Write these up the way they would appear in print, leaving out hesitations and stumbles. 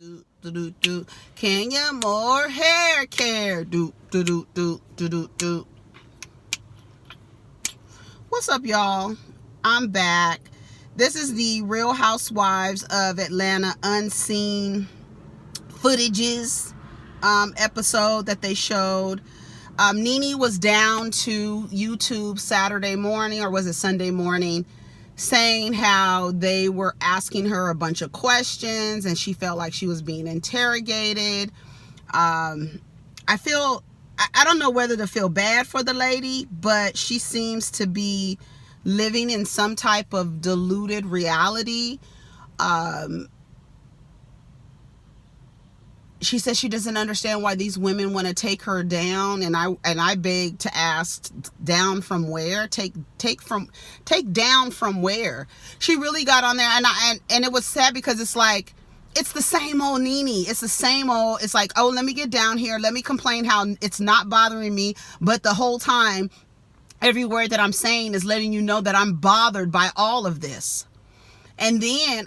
Do do do do. Can you more hair care? Do do do do do do do. What's up, y'all? I'm back. This is the Real Housewives of Atlanta unseen footages episode that they showed. Nene was down to YouTube Saturday morning, or was it Sunday morning, saying how they were asking her a bunch of questions and she felt like she was being interrogated. I don't know whether to feel bad for the lady, but she seems to be living in some type of deluded reality. She says she doesn't understand why these women want to take her down, and I beg to ask, down from where? Take down from where? She really got on there, and it was sad because it's like, it's the same old Nene. It's the same old. It's like, oh, let me get down here, let me complain how it's not bothering me, but the whole time, every word that I'm saying is letting you know that I'm bothered by all of this. And then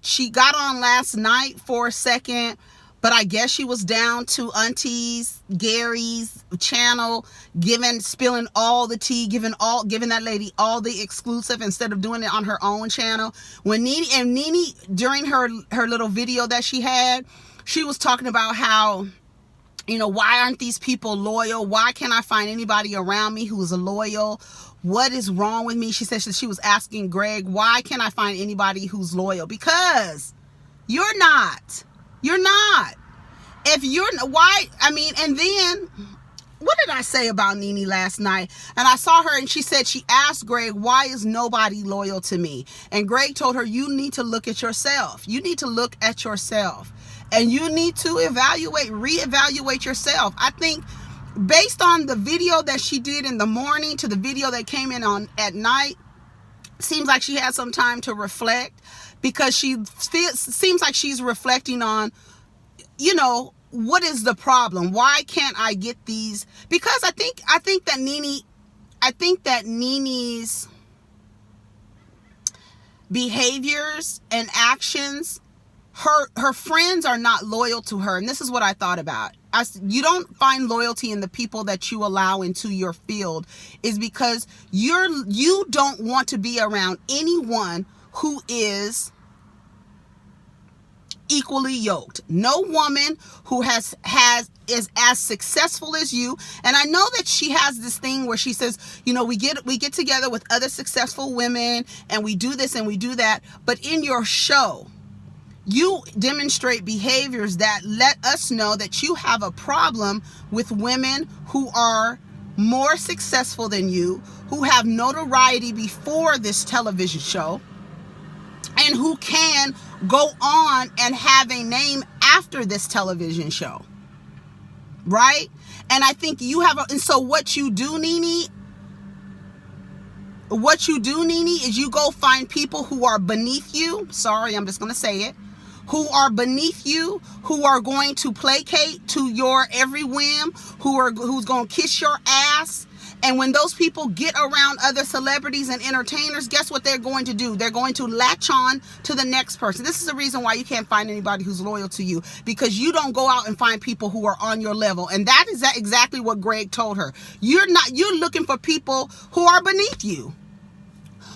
she got on last night for a second. But I guess she was down to Auntie's, Gary's channel, spilling all the tea, giving that lady all the exclusive instead of doing it on her own channel. When Nene, during her little video that she had, she was talking about how, why aren't these people loyal? Why can't I find anybody around me who's loyal? What is wrong with me? She said she was asking Gregg, why can't I find anybody who's loyal? Because you're not. You're not. And then, what did I say about Nene last night? And I saw her and she said she asked Gregg, why is nobody loyal to me? And Gregg told her, you need to look at yourself. You need to look at yourself. And you need to reevaluate yourself. I think based on the video that she did in the morning to the video that came in at night, seems like she had some time to reflect, because seems like she's reflecting on, what is the problem? Why can't I get these? Because I think that Nene's behaviors and actions, her friends are not loyal to her. And this is what I thought about. You don't find loyalty in the people that you allow into your field, is because you don't want to be around anyone who is equally yoked. No woman who is as successful as you. And I know that she has this thing where she says, we get together with other successful women and we do this and we do that. But in your show, you demonstrate behaviors that let us know that you have a problem with women who are more successful than you, who have notoriety before this television show, and who can go on and have a name after this television show. Right? And I think and so what you do, Nene, is you go find people who are beneath you. Sorry, I'm just going to say it. Who are beneath you, who are going to placate to your every whim, who's going to kiss your ass. And when those people get around other celebrities and entertainers, guess what they're going to do? They're going to latch on to the next person. This is the reason why you can't find anybody who's loyal to you, because you don't go out and find people who are on your level. And that is exactly what Gregg told her. You're looking for people who are beneath you,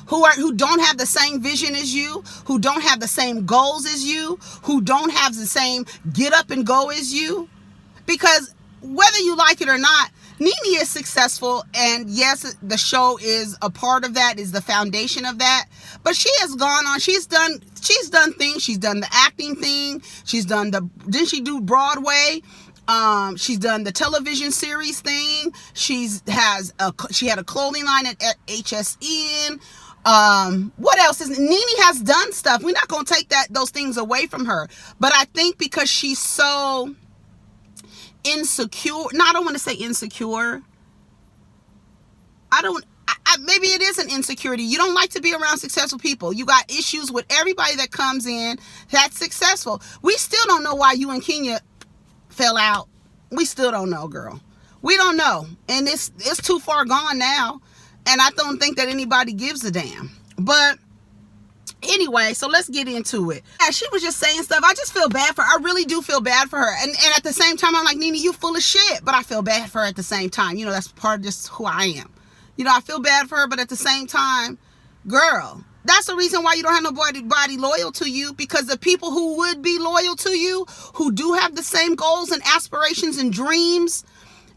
who don't have the same vision as you, who don't have the same goals as you, who don't have the same get up and go as you. Because whether you like it or not, Nene is successful, and yes, the show is a part of that, is the foundation of that. But she has gone on. She's done things. She's done the acting thing. Didn't she do Broadway? She's done the television series thing. She had a clothing line at HSN. What else Nene has done stuff. We're not going to take those things away from her. But I think because she's so insecure. No, I don't want to say insecure. Maybe it is an insecurity. You don't like to be around successful people. You got issues with everybody that comes in that's successful. We still don't know why you and Kenya fell out. We still don't know, girl. We don't know. And it's too far gone now. And I don't think that anybody gives a damn. But Anyway, so let's get into it. Yeah, she was just saying stuff. I just feel bad for her. I really do feel bad for her. And at the same time, I'm like, Nene, you full of shit. But I feel bad for her at the same time. You know, that's part of just who I am. You know, I feel bad for her, but at the same time, girl, that's the reason why you don't have nobody loyal to you, because the people who would be loyal to you, who do have the same goals and aspirations and dreams,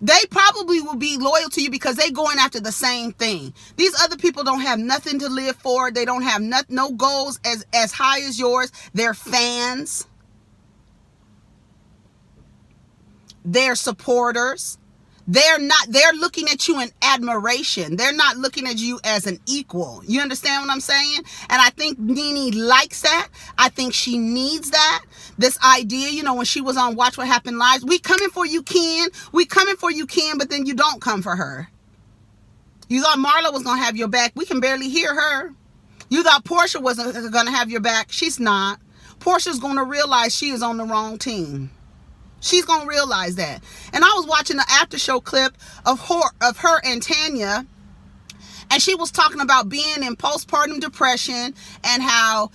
they probably will be loyal to you because they going after the same thing. These other people don't have nothing to live for. They don't have no goals as high as yours. They're fans. They're supporters. They're looking at you in admiration. They're not looking at you as an equal. You understand what I'm saying? And I think Nene likes that. I think she needs that. This idea, you know, when she was on Watch What Happened Live, we coming for you, Ken. We coming for you, Ken, but then you don't come for her. You thought Marlo was going to have your back. We can barely hear her. You thought Porsha wasn't going to have your back. She's not. Porsha's going to realize she is on the wrong team. She's going to realize that. And I was watching the after show clip of her and Tanya, and she was talking about being in postpartum depression and how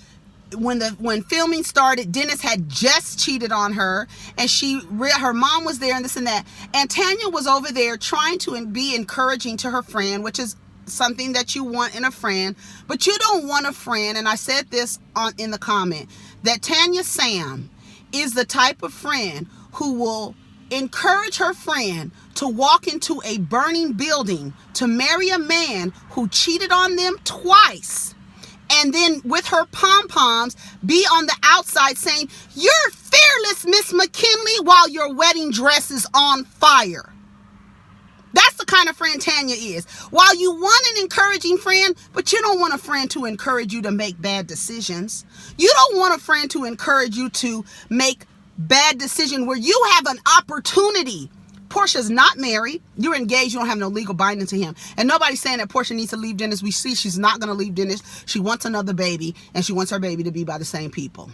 when filming started, Dennis had just cheated on her, and her mom was there and this and that. And Tanya was over there trying to be encouraging to her friend, which is something that you want in a friend, but you don't want a friend. And I said this in the comment that Tanya Sam is the type of friend who will encourage her friend to walk into a burning building to marry a man who cheated on them twice, and then with her pom-poms be on the outside saying, "You're fearless, Miss McKinley," while your wedding dress is on fire. That's the kind of friend Tanya is. While you want an encouraging friend, but you don't want a friend to encourage you to make bad decisions. You don't want a friend to encourage you to make bad decision where you have an opportunity. Porsha's not married. You're engaged. You don't have no legal binding to him. And nobody's saying that Porsha needs to leave Dennis. We see she's not going to leave Dennis. She wants another baby, and she wants her baby to be by the same people.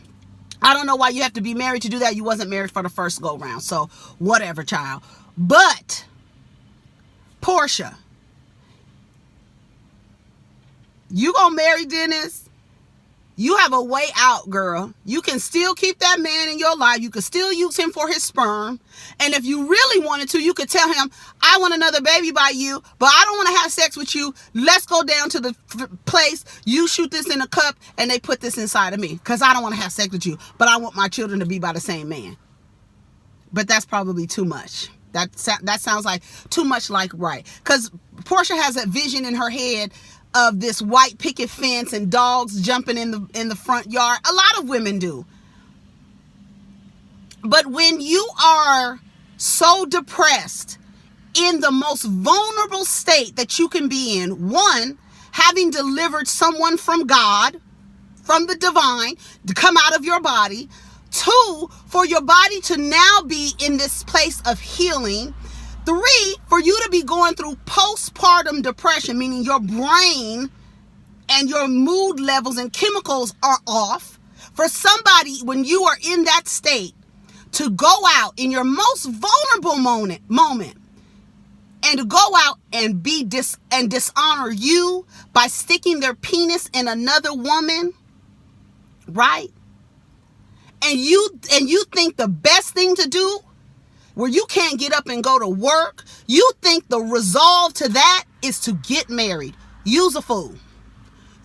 I don't know why you have to be married to do that. You wasn't married for the first go round. So whatever, child. But Porsha, you gonna marry Dennis? You have a way out, girl. You can still keep that man in your life. You can still use him for his sperm. And if you really wanted to, you could tell him, "I want another baby by you, but I don't want to have sex with you. Let's go down to the place. You shoot this in a cup and they put this inside of me because I don't want to have sex with you, but I want my children to be by the same man." But that's probably too much. That sounds like too much like right. Because Porsha has a vision in her head of this white picket fence and dogs jumping in the front yard. A lot of women do. But when you are so depressed, in the most vulnerable state that you can be in, one, having delivered someone from God, from the divine, to come out of your body. Two, for your body to now be in this place of healing. Three, for you to be going through postpartum depression, meaning your brain and your mood levels and chemicals are off. For somebody, when you are in that state, to go out in your most vulnerable moment and to go out and dishonor you by sticking their penis in another woman, right? And you think the best thing to do, where you can't get up and go to work, you think the resolve to that is to get married. Use a fool.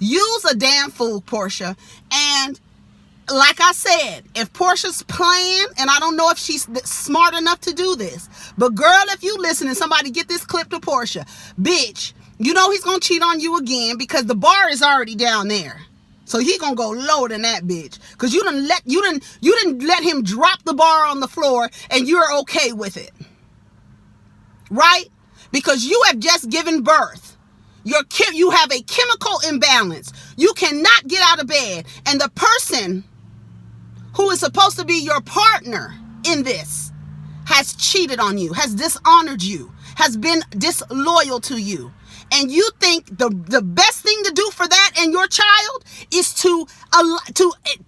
Use a damn fool, Porsha. And like I said, if Porsha's playing, and I don't know if she's smart enough to do this, but girl, if you listen and somebody get this clip to Porsha, bitch, you know he's going to cheat on you again because the bar is already down there. So he gonna go lower than that, bitch. Cause you didn't let him drop the bar on the floor and you're okay with it. Right? Because you have just given birth. You have a chemical imbalance. You cannot get out of bed. And the person who is supposed to be your partner in this has cheated on you, has dishonored you, has been disloyal to you. And you think the best thing to do for that and your child is to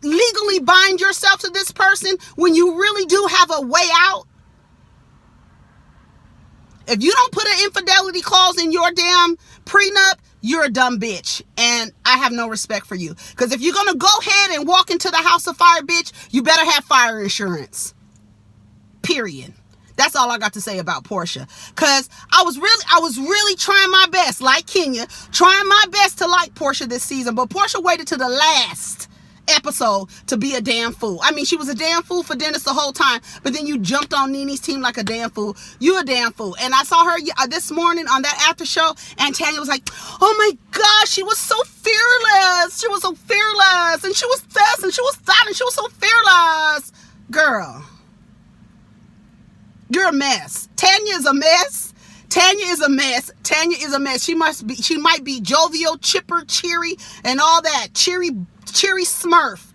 legally bind yourself to this person when you really do have a way out? If you don't put an infidelity clause in your damn prenup, you're a dumb bitch. And I have no respect for you. Because if you're going to go ahead and walk into the house of fire, bitch, you better have fire insurance. Period. That's all I got to say about Porsha. Because I was really trying my best, like Kenya, trying my best to like Porsha this season. But Porsha waited to the last episode to be a damn fool. I mean, she was a damn fool for Dennis the whole time, but then you jumped on Nene's team like a damn fool. You a damn fool. And I saw her this morning on that after show, and Tanya was like, oh my gosh, she was so fearless. She was so fearless. And she was this, and she was that, and she was so fearless. Girl, you're a mess. Tanya is a mess. Tanya is a mess. Tanya is a mess. She might be jovial, chipper, cheery, and all that. Cheery smurf.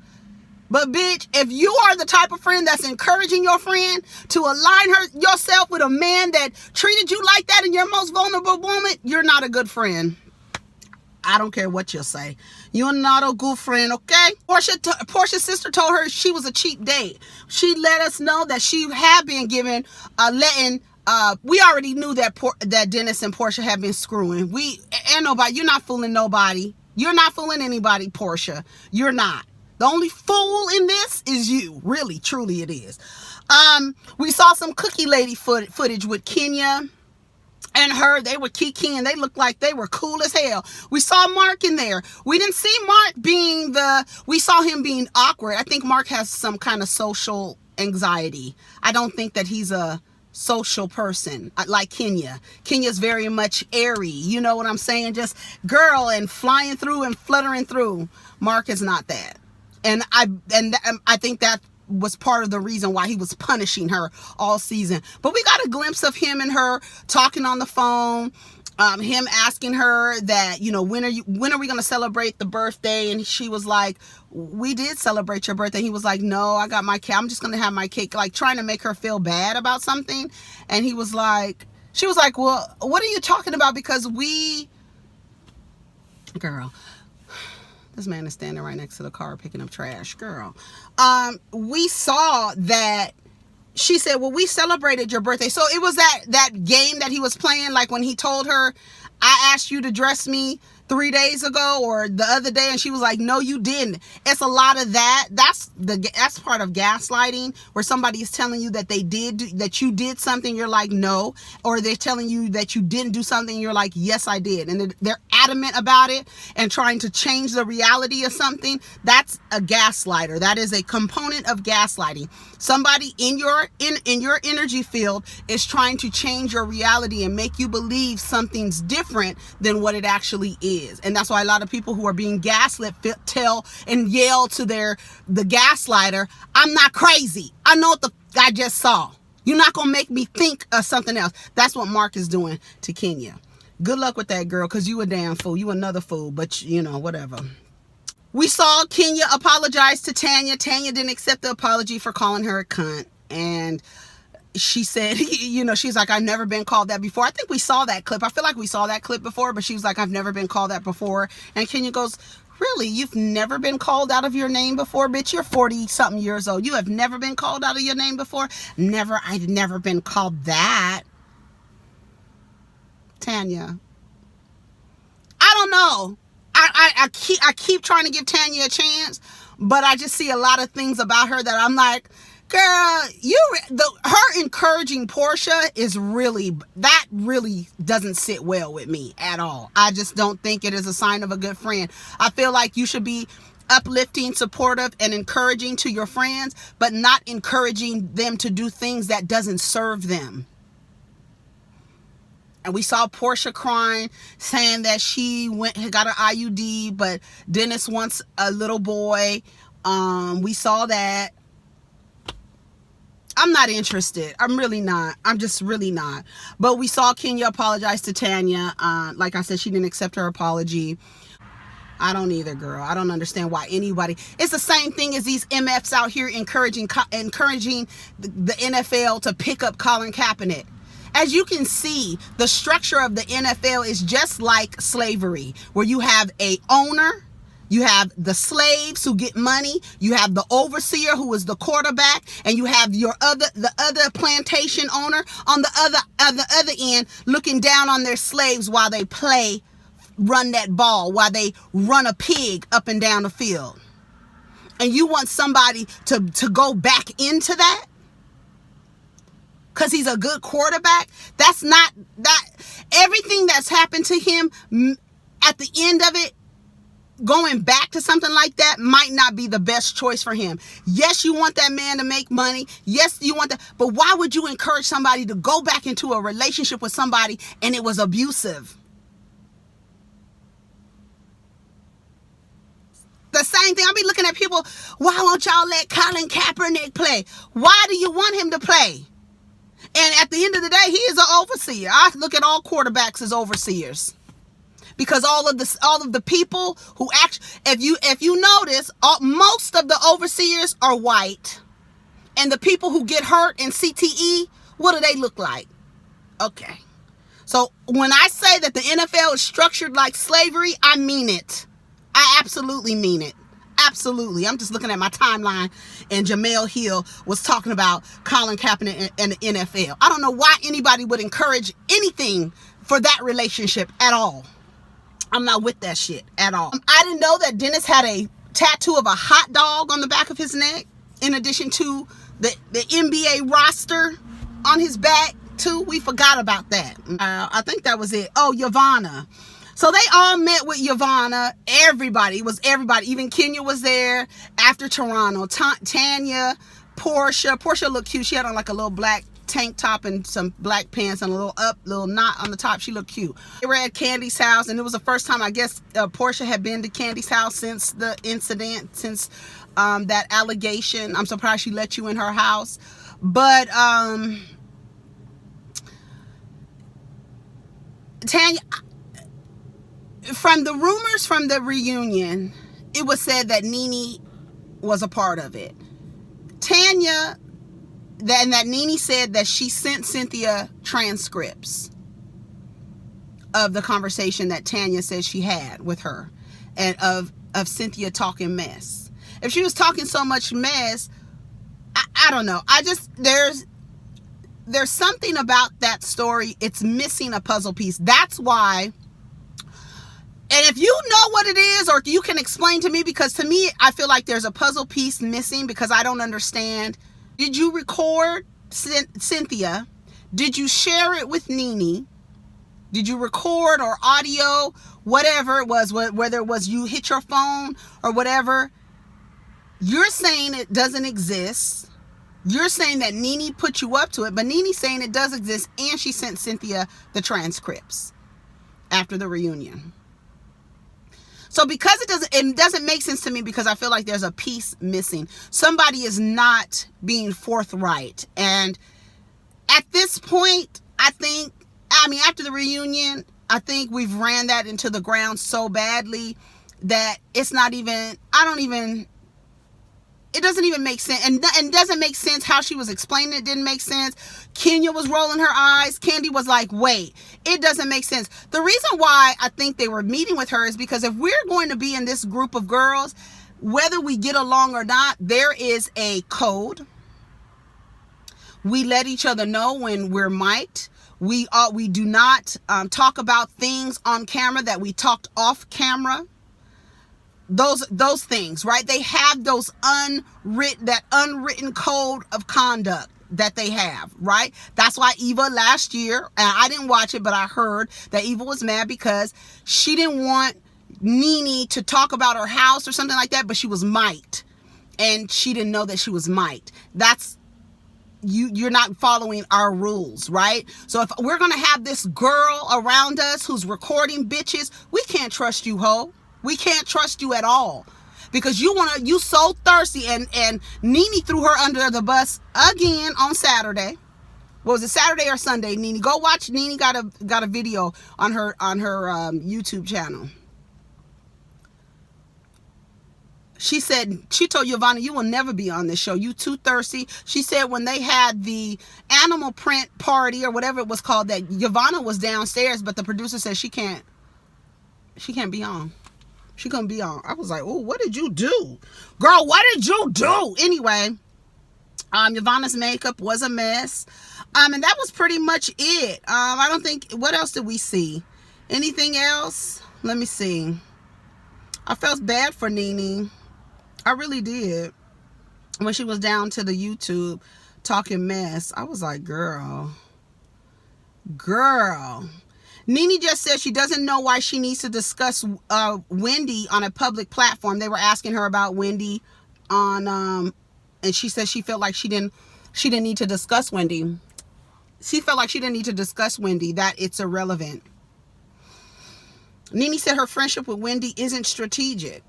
But bitch, if you are the type of friend that's encouraging your friend to align yourself with a man that treated you like that in your most vulnerable moment, you're not a good friend. I don't care what you'll say. You're not a good friend, okay? Porsha's sister told her she was a cheap date. She let us know that she had been given we already knew that Dennis and Porsha had been screwing. You're not fooling nobody. You're not fooling anybody, Porsha. You're not. The only fool in this is you. Really, truly it is. We saw some cookie lady footage with Kenya and her. They were kikiing. They looked like they were cool as hell. We saw Mark in there. We didn't see Mark we saw him being awkward. I think Mark has some kind of social anxiety. I don't think that he's a social person like Kenya. Kenya's very much airy. You know what I'm saying? Just girl and flying through and fluttering through. Mark is not that. And I think that was part of the reason why he was punishing her all season. But we got a glimpse of him and her talking on the phone. Him asking her that, when are we going to celebrate the birthday? And she was like, we did celebrate your birthday. He was like, no, I got my cake. I'm just going to have my cake, like trying to make her feel bad about something. And she was like, well, what are you talking about? Because girl, this man is standing right next to the car picking up trash. Girl, we saw that. She said, well, we celebrated your birthday. So it was that game that he was playing, like when he told her, I asked you to dress me 3 days ago or the other day, and she was like, no, you didn't. It's a lot of that. That's part of gaslighting, where somebody is telling you that that you did something, you're like, no. Or they're telling you that you didn't do something, you're like, yes, I did. And they're adamant about it and trying to change the reality of something. That's a gaslighter. That is a component of gaslighting. Somebody in your energy field is trying to change your reality and make you believe something's different than what it actually is. And that's why a lot of people who are being gaslit tell and yell to the gaslighter, I'm not crazy. I know what I just saw. You're not going to make me think of something else. That's what Mark is doing to Kenya. Good luck with that, girl, because you a damn fool. You another fool, but whatever. We saw Kenya apologize to Tanya. Tanya didn't accept the apology for calling her a cunt. And she said, she's like, I've never been called that before. I think we saw that clip. I feel like we saw that clip before, but she was like, I've never been called that before. And Kenya goes, really? You've never been called out of your name before? Bitch, you're 40-something years old. You have never been called out of your name before? Never. I've never been called that. Tanya. I don't know. I keep trying to give Tanya a chance, but I just see a lot of things about her that I'm like, girl, her encouraging Porsha really doesn't sit well with me at all. I just don't think it is a sign of a good friend. I feel like you should be uplifting, supportive, and encouraging to your friends, but not encouraging them to do things that doesn't serve them. And we saw Porsha crying, saying that she got an IUD, but Dennis wants a little boy. We saw that. I'm not interested. I'm really not. I'm just really not. But we saw Kenya apologize to Tanya. Like I said, she didn't accept her apology. I don't either, girl. I don't understand why anybody. It's the same thing as these MFs out here encouraging the NFL to pick up Colin Kaepernick. As you can see, the structure of the NFL is just like slavery, where you have a owner, You have the slaves who get money. You have the overseer who is the quarterback, and you have the other plantation owner on the other end looking down on their slaves while they run that ball, while they run a pig up and down the field. And you want somebody to go back into that because he's a good quarterback? That's not that. Everything that's happened to him, at the end of it, going back to something like that might not be the best choice for him. Yes, you want that man to make money. Yes, you want that. But why would you encourage somebody to go back into a relationship with somebody and it was abusive? The same thing. I'll be looking at people, why won't y'all let Colin Kaepernick play? Why do you want him to play? And at the end of the day, he is an overseer. I look at all quarterbacks as overseers. Because all of the people who actually, if you notice, most of the overseers are white. And the people who get hurt in CTE, what do they look like? Okay. So when I say that the NFL is structured like slavery, I mean it. I absolutely mean it. Absolutely. I'm just looking at my timeline, and Jamel Hill was talking about Colin Kaepernick and the NFL. I don't know why anybody would encourage anything for that relationship at all. I'm not with that shit at all. I didn't know that Dennis had a tattoo of a hot dog on the back of his neck, in addition to the NBA roster on his back too. We forgot about that. I think that was it. Oh, Yvonne. So they all met with Yvonne. Everybody. Even Kenya was there after Toronto. Tanya, Porsha. Porsha looked cute. She had on like a little black tank top and some black pants and a little knot on the top. She looked cute. They were at Candy's house, and it was the first time, I guess, Porsha had been to Candy's house since the incident, since that allegation. I'm surprised she let you in her house. But Tanya, from the rumors from the reunion, it was said that Nene was a part of it. Tanya, that Nene said that she sent Cynthia transcripts of the conversation that Tanya said she had with her, and of Cynthia talking mess. If she was talking so much mess, I don't know. There's something about that story. It's missing a puzzle piece. That's why. And if you know what it is, or if you can explain to me, because to me, I feel like there's a puzzle piece missing because I don't understand. Did you record Cynthia? Did you share it with Nene? Did you record or audio, whatever it was, whether it was you hit your phone or whatever? You're saying it doesn't exist. You're saying that Nene put you up to it, but Nene's saying it does exist, and she sent Cynthia the transcripts after the reunion. So because it doesn't make sense to me, because I feel like there's a piece missing. Somebody is not being forthright. And at this point, after the reunion, I think we've ran that into the ground so badly that it's not even, it doesn't even make sense. And doesn't make sense how she was explaining it. Didn't make sense. Kenya was rolling her eyes. Candy was like, wait, it doesn't make sense. The reason why I think they were meeting with her is because if we're going to be in this group of girls, whether we get along or not, there is a code. We let each other know when we're mic'd. We do not talk about things on camera that we talked off camera. Those things, right? They have that unwritten code of conduct that they have, right? That's why Eva last year, and I didn't watch it, but I heard that Eva was mad because she didn't want Nene to talk about her house or something like that, but she was mic'd, and she didn't know that she was mic'd. That's you're not following our rules, right? So if we're gonna have this girl around us who's recording bitches, we can't trust you, ho. We can't trust you at all, because you so thirsty, and Nene threw her under the bus again on Saturday. What was it, Saturday or Sunday? Nene, go watch. Nene got a video on her YouTube channel. She told Yvonne, you will never be on this show. You too thirsty. She said when they had the animal print party or whatever it was called, that Yvonne was downstairs, but the producer said she can't be on. She gonna be on. I was like, oh, what did you do? Girl, what did you do? Anyway, Yvonne's makeup was a mess. And that was pretty much it. I don't think, what else did we see? Anything else? Let me see. I felt bad for Nene. I really did. When she was down to the YouTube talking mess, I was like, girl. Nene just said she doesn't know why she needs to discuss Wendy on a public platform. They were asking her about Wendy on, and she said she felt like she didn't need to discuss Wendy. She felt like she didn't need to discuss Wendy, that it's irrelevant. Nene said her friendship with Wendy isn't strategic.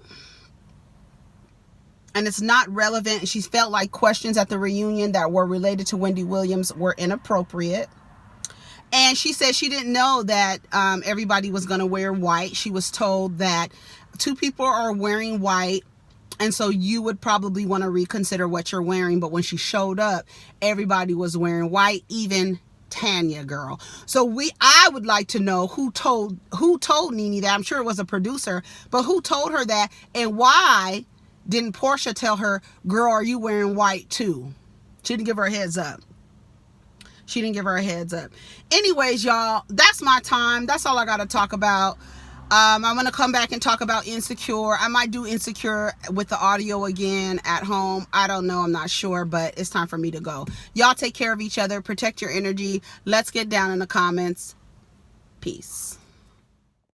And it's not relevant. She felt like questions at the reunion that were related to Wendy Williams were inappropriate. And she said she didn't know that everybody was going to wear white. She was told that 2 people are wearing white, and so you would probably want to reconsider what you're wearing. But when she showed up, everybody was wearing white, even Tanya, girl. So I would like to know who told Nene that. I'm sure it was a producer, but who told her that, and why didn't Porsha tell her, girl, are you wearing white too? She didn't give her a heads up. Anyways, y'all, that's my time. That's all I got to talk about. I'm going to come back and talk about Insecure. I might do Insecure with the audio again at home. I don't know. I'm not sure, but it's time for me to go. Y'all take care of each other. Protect your energy. Let's get down in the comments. Peace.